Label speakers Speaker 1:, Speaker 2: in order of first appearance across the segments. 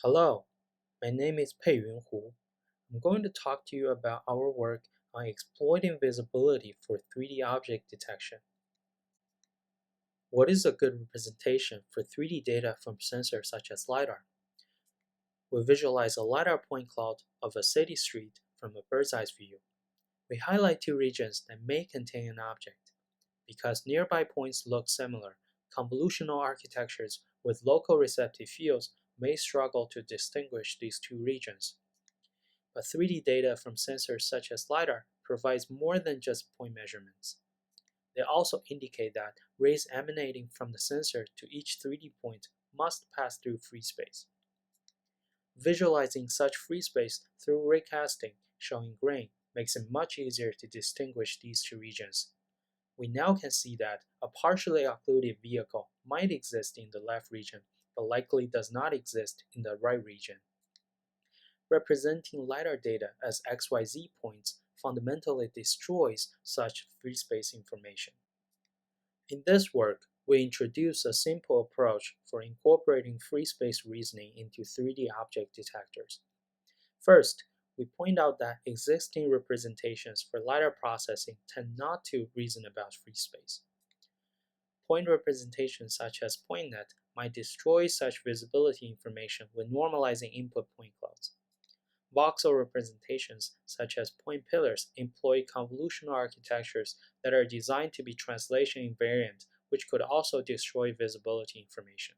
Speaker 1: Hello, my name is Peiyun Hu. I'm going to talk to you about our work on exploiting visibility for 3D object detection. What is a good representation for 3D data from sensors such as LiDAR? We visualize a LiDAR point cloud of a city street from a bird's eye view. We highlight two regions that may contain an object. Because nearby points look similar, convolutional architectures with local receptive fields may struggle to distinguish these two regions. But 3D data from sensors such as LiDAR provides more than just point measurements. They also indicate that rays emanating from the sensor to each 3D point must pass through free space. Visualizing such free space through raycasting, showing grain, makes it much easier to distinguish these two regions. We now can see that a partially occluded vehicle might exist in the left region, but likely does not exist in the right region. Representing LiDAR data as XYZ points fundamentally destroys such free space information. In this work, we introduce a simple approach for incorporating free space reasoning into 3D object detectors. First, we point out that existing representations for LiDAR processing tend not to reason about free space. Point representations such as PointNet might destroy such visibility information when normalizing input point clouds. Voxel representations, such as point pillars, employ convolutional architectures that are designed to be translation invariant, which could also destroy visibility information.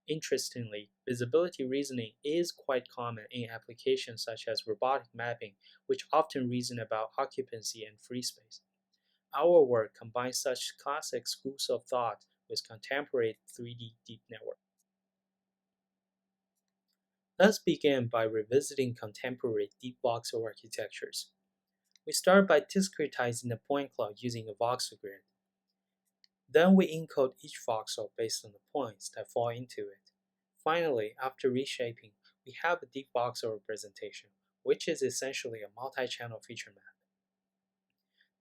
Speaker 1: Interestingly, visibility reasoning is quite common in applications such as robotic mapping, which often reason about occupancy and free space. Our work combines such classic schools of thought with contemporary 3D deep network. Let's begin by revisiting contemporary deep voxel architectures. We start by discretizing the point cloud using a voxel grid. Then we encode each voxel based on the points that fall into it. Finally, after reshaping, we have a deep voxel representation, which is essentially a multi-channel feature map.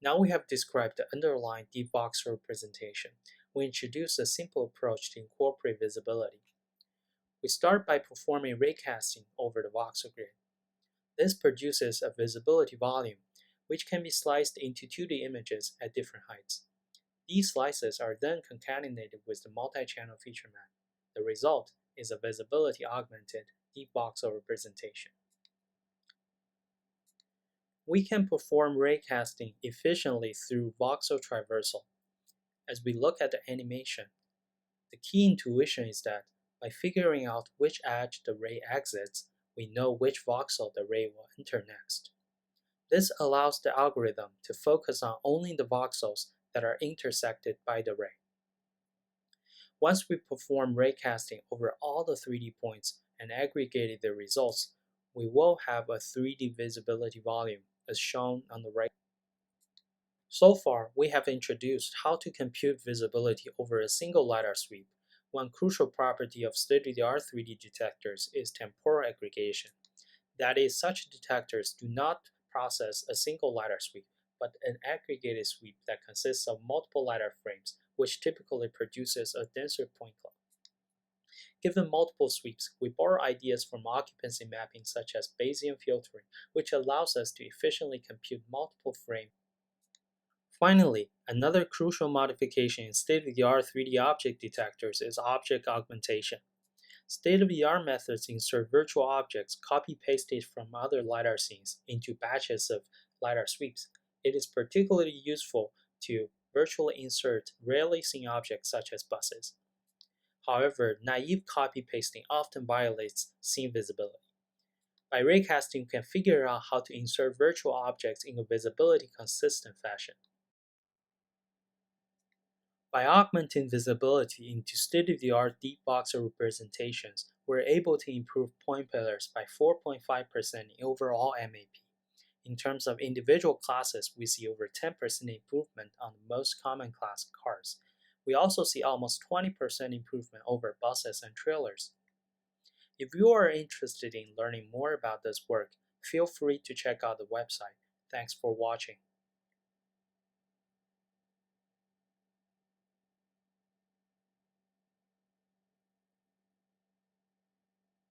Speaker 1: Now we have described the underlying deep voxel representation. We introduce a simple approach to incorporate visibility. We start by performing raycasting over the voxel grid. This produces a visibility volume, which can be sliced into 2D images at different heights. These slices are then concatenated with the multi-channel feature map. The result is a visibility-augmented deep voxel representation. We can perform raycasting efficiently through voxel traversal. As we look at the animation, the key intuition is that by figuring out which edge the ray exits, we know which voxel the ray will enter next. This allows the algorithm to focus on only the voxels that are intersected by the ray. Once we perform raycasting over all the 3D points and aggregated the results, we will have a 3D visibility volume as shown on the right. So far, we have introduced how to compute visibility over a single LiDAR sweep. One crucial property of state-of-the-art 3D detectors is temporal aggregation. That is, such detectors do not process a single LiDAR sweep, but an aggregated sweep that consists of multiple LiDAR frames, which typically produces a denser point cloud. Given multiple sweeps, we borrow ideas from occupancy mapping such as Bayesian filtering, which allows us to efficiently compute multiple frames. Finally, another crucial modification in state-of-the-art 3D object detectors is object augmentation. State-of-the-art methods insert virtual objects copy-pasted from other LiDAR scenes into batches of LiDAR sweeps. It is particularly useful to virtually insert rarely seen objects such as buses. However, naive copy-pasting often violates scene visibility. By raycasting, we can figure out how to insert virtual objects in a visibility-consistent fashion. By augmenting visibility into state-of-the-art deep voxel representations, we're able to improve point pillars by 4.5% in overall MAP. In terms of individual classes, we see over 10% improvement on the most common class cars. We also see almost 20% improvement over buses and trailers. If you are interested in learning more about this work, feel free to check out the website. Thanks for watching.